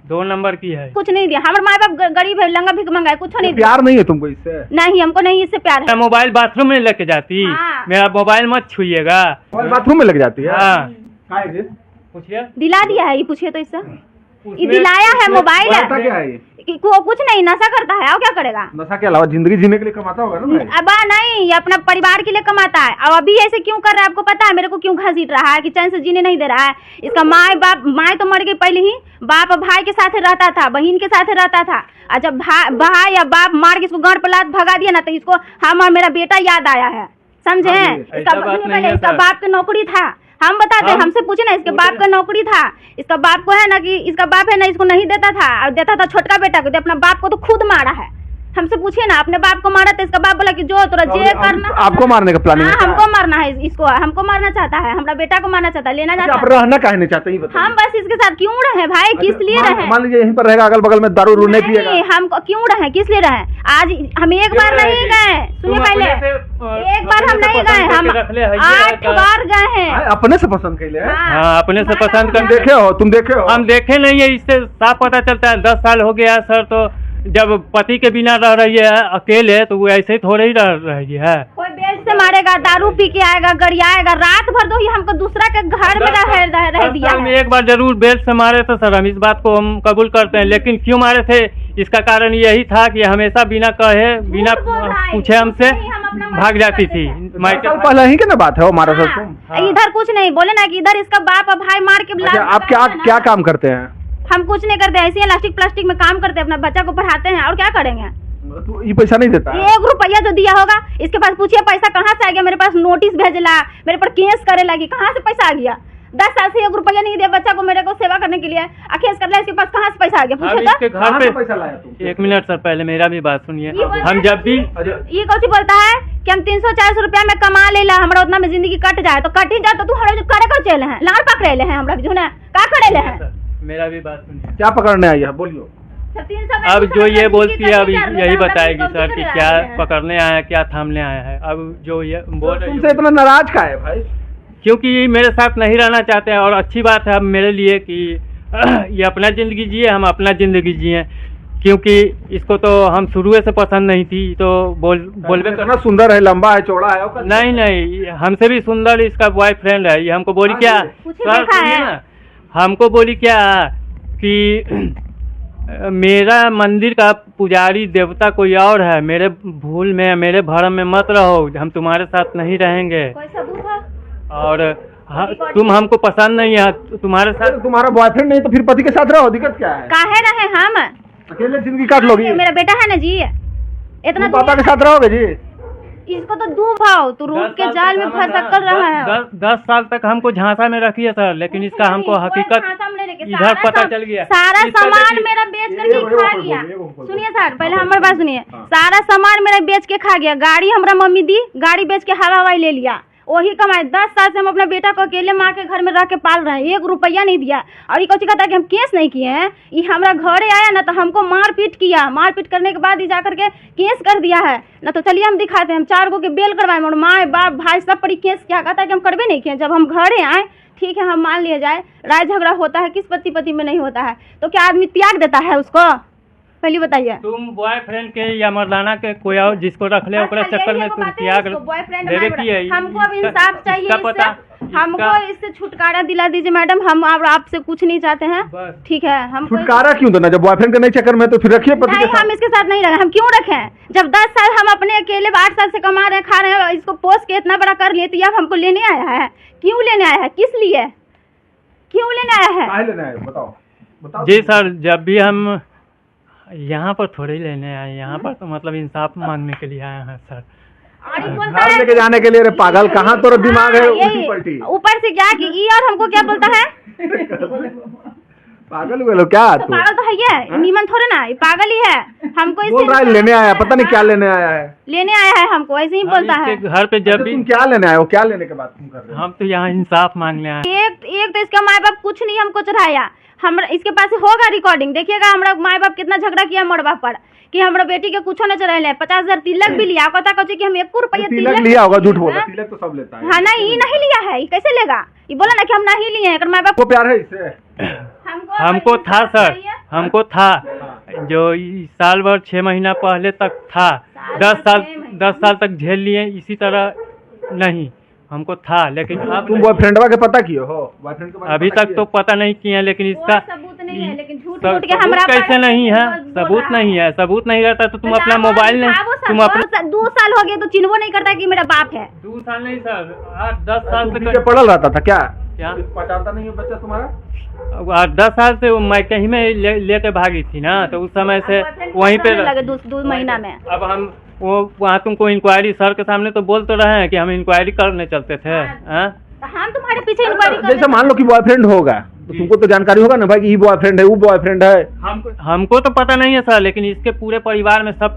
2 number की है। कुछ नहीं दिया, हमारे माँ बाप गरीब है, लंगा भिख मंगा है, कुछ नहीं दिया। प्यार नहीं है तुमको इससे? नहीं, हमको नहीं इससे प्यार है। मोबाइल बाथरूम में लेके जाती। हाँ। मेरा मोबाइल मत छुइएगा। बाथरूम में लग जाती है? हाँ। पूछिए। दिला दिया है, ये पूछिए तो इससे। ये दिलाया है, मोबाइल है। क्या है ये? कुछ नहीं, नशा करता है और क्या करेगा? नशा के अलावा जिंदगी जीने के लिए कमाता होगा ना भाई? अब नहीं, ये अपना परिवार के लिए कमाता है। और अभी ऐसे क्यों कर रहा है आपको पता है? मेरे को क्यों घसीट रहा है कि चैन से जीने नहीं दे रहा है। इसका माँ तो मर गई पहले ही, बाप भाई के साथ रहता था, बहन के साथ रहता था। और जब भाई या बाप मार के इसको गांड पर लात भगा दिया ना, तो इसको हम और मेरा बेटा याद आया है, समझे? इसका बाप की नौकरी था, हम बताते हैं, हमसे पूछे ना, इसके बाप का नौकरी था। इसका बाप को है ना कि इसका बाप है ना, इसको नहीं देता था, और देता था छोटका बेटा को, तो अपना बाप को तो खुद मारा है। हमसे पूछिए ना, अपने बाप को मारा तो इसका बाप बोला कि जो तोरा जे करना। आपको मारने का प्लानिंग है? हमको मारना है, इसको हमको मारना चाहता है, हमारा बेटा को मारना चाहता है, लेना चाहता है। रहना काहे नहीं चाहते? हम बस इसके साथ क्यों रहे भाई, किस लिए रहे? मान लीजिए यहीं पर रहेगा, अगल बगल में दारू नहीं पिएगा, हमको क्यों रहे, किस लिए रहे? आज हम एक बार नहीं गए, सुनिए पहले, एक बार हम नहीं गए, हम 8 बार गए हैं। अपने से पसंद के लिए? हाँ, अपने से पसंद कर। देखे हो तुम? देखे हो? हम देखे नहीं है, इससे साफ पता चलता है। 10 साल हो गया सर, तो जब पति के बिना रह रही है अकेले, तो वो ऐसे ही थोड़े ही रह रही है। कोई बेच से मारेगा, दारू पी के आएगा, गरियाएगा, रात भर तो ही हमको दूसरा के घर में रह दिया है। एक बार जरूर बेल्ट से मारे थे सर, हम इस बात को हम कबूल करते हैं, लेकिन क्यों मारे थे इसका कारण यही था कि हमेशा बिना कहे, बिना पूछे हमसे भाग जाती थी। पहले ही की ना बात है वो हमारा सर? इधर कुछ नहीं बोले ना कि इधर इसका बाप और भाई मार के। आप क्या काम करते हैं? हम कुछ नहीं करते, ऐसे ही इलास्टिक प्लास्टिक में काम करते हैं, अपना बच्चा को पढ़ाते हैं, और क्या करेंगे? तो ये पैसा नहीं देता? 1 रुपया जो दिया होगा, इसके पास पूछिए पैसा कहाँ से आ गया। मेरे पास नोटिस भेजला, मेरे पर केस करे लगी, कहाँ से पैसा आ गया? 10 साल से 1 रुपया नहीं दिया बच्चा को, मेरे को सेवा करने के लिए, केस कर लिया, इसके पास कहाँ से पैसा आ गया? पूछे तो। घर पे पैसा लाया तुम? 1 मिनट सर, पहले मेरा भी बात सुनिए। हम जब भी ये कौन बोलता है कि हम 300-400 रुपया में कमा ले ला, हमारा उतना में जिंदगी कट जाए, तो कट ही जाए तो तू हमारे करे कर चले हैं, लाड़ पकड़े ले हैं हमरा जो ना, का करे ले हैं? मेरा भी बात सुनिए। क्या पकड़ने आई है, बोलियो। अब जो ये बोलती है, अब यही बताएगी सर कि क्या पकड़ने आया है, क्या थामने आया है। अब जो ये बोल रही है, तुमसे इतना नाराज का है भाई? क्योंकि मेरे साथ नहीं रहना चाहते हैं, और अच्छी बात है अब मेरे लिए कि ये अपना ज़िंदगी जिए, हम अपना ज़िंदगी जिए, क्योंकि इसको तो हम शुरू से पसंद नहीं थी। तो बोलबे करना, सुंदर है, लंबा है, चौड़ा है। नहीं, हमसे भी सुंदर इसका बॉयफ्रेंड है। ये हमको बोली क्या सर, सुनिए ना, हमको बोली क्या कि मेरा मंदिर का पुजारी देवता कोई और है, मेरे भूल में, मेरे भरम में मत रहो, हम तुम्हारे साथ नहीं रहेंगे। कोई सबूत है? और तुम हमको पसंद नहीं है, तुम्हारे साथ। तुम्हारा बॉयफ्रेंड नहीं तो फिर पति के साथ रहो, दिक्कत क्या है? काहे रहे हम? अकेले जिंदगी काट लोगी? मेरा बेटा है ना जी, इतना पापा के साथ रहोगे जी? इसको तो डूबाओ, तो रूप के जाल में फंसा कर रहा है। 10 साल तक हमको झांसा में रखी है सर, लेकिन इसका हमको हकीकत इधर पता चल गया। सारा सामान मेरा बेच करके खा गया। सुनिए सर, पहले हमारे बात सुनिए। सारा सामान मेरा बेच के खा गया, गाड़ी हमारा मम्मी दी, गाड़ी बेच के हवाई ले लिया, वही कमाए। 10 साल से हम अपने बेटा को अकेले माँ के घर में रह के पाल रहे हैं, 1 रुपया नहीं दिया। और ये कहता है कि हम केस नहीं किए हैं। ये हमारा घरे आया ना, तो हमको मारपीट किया, मारपीट करने के बाद ही जा करके केस कर दिया है ना। तो चलिए हम दिखाते हैं, हम 4 गो के बेल करवाए, और माँ बाप भाई सब पर केस क्या कहता है कि हम करबे नहीं किए। जब हम घरे आए, ठीक है, हम मान लिया जाए, राय झगड़ा होता है, किस पति में नहीं होता है, तो क्या आदमी त्याग देता है उसको? पहले बताइए। तुम बॉयफ्रेंड के या मर्दाना के कोई और जिसको रख ले, ओकरा चक्कर में तुम त्याग देवे की है? हमको अब इंसाफ चाहिए, हमको इससे छुटकारा दिला दीजिए मैडम, हम आपसे कुछ नहीं चाहते हैं, ठीक है? हम छुटकारा क्यों देना? जब बॉयफ्रेंड के नहीं चक्कर में तो फिर रखिए पति के साथ। हम इसके साथ नहीं रहे, हम क्यों रखें? जब 10 साल हम अपने अकेले 8 साल से कमा रहे हैं, खा रहे हैं, इसको पोस्ट के इतना बड़ा कर लिए, तो अब हमको लेने आया है? क्यों लेने आया है, किस लिए, क्यों लेने आया है? बताओ। जी सर, जब भी हम यहाँ पर थोड़े ही लेने आए, यहाँ पर तो मतलब इंसाफ मांगने के लिए आए हैं सर। घर लेके जाने के लिए? रे पागल, कहाँ तोरा दिमाग है उल्टी पलटी? ऊपर से क्या कि ये और हमको क्या बोलता है? पागल हुए लोग क्या? तो पागल तो है ये, नीमन थोड़े ना, ये पागल ही है। हमको बोल रहा है लेने आया, पता नहीं क्या लेने आया है। लेने आया है हमको, ऐसे ही बोलता है। घर पे जब भी तुम क्या लेने आए हो? क्या लेने के बाद तुम कर रहे हो? हम तो यहाँ इंसाफ मांगने आए। एक तो इसका माँ बाप कुछ नहीं हमको चढ़ाया, हम इसके पास होगा रिकॉर्डिंग, देखिएगा हमारा माँ बाप कितना झगड़ा किया मरबा पर कि हमारा बेटी के कुछ न चढ़ाए। 50,000 तिलक भी लिया, कहता कि हम 1 रुपया तिलक लिया होगा, झूठ बोला। तिलक तो सब लेता है। हाँ, नहीं, ये नहीं लिया है, ये कैसे लेगा? ये बोला ना कि हम नहीं लिए हैं, माँ बाप को प्यार है इससे। हमको था सर, हमको था जो साल भर 6 महीना पहले तक था। 10 साल तक झेल लिए इसी तरह नहीं, हमको था। लेकिन अब तुम बॉयफ्रेंडवा के पता किए हो? बॉयफ्रेंड के बारे में अभी पता तक किए? तो पता नहीं किए, लेकिन इसका सबूत नहीं है, लेकिन झूठ सब- मूठ के सबूत हमरा कैसे नहीं है? सबूत नहीं है, सबूत नहीं रहता तो तुम अपना मोबाइल नहीं, तुम अपना 2 साल हो गए तो चिन्हबो नहीं करता कि मेरा बाप है। 2 साल नहीं सर, 8-10 साल तू से पीछे पड़ल रहता था क्या? क्या? पहचानता नहीं है बच्चा तुम्हारा? 8-10 साल से वो मैं कहीं में लेके भागी थी ना, तो उस समय से वहीं पे लगे 2 महीना में। अब हम वो वहाँ तुमको इंक्वायरी सर के सामने तो बोल तो रहे हैं कि हम इंक्वायरी करने चलते थे। हाँ? तो हम तुम्हारे पीछे इंक्वायरी कर जैसे मान लो कि बॉयफ्रेंड होगा तो तुमको तो जानकारी होगा ना भाई कि ये बॉयफ्रेंड है, वो बॉयफ्रेंड है। हमको तो पता नहीं है सर, लेकिन इसके पूरे परिवार में सब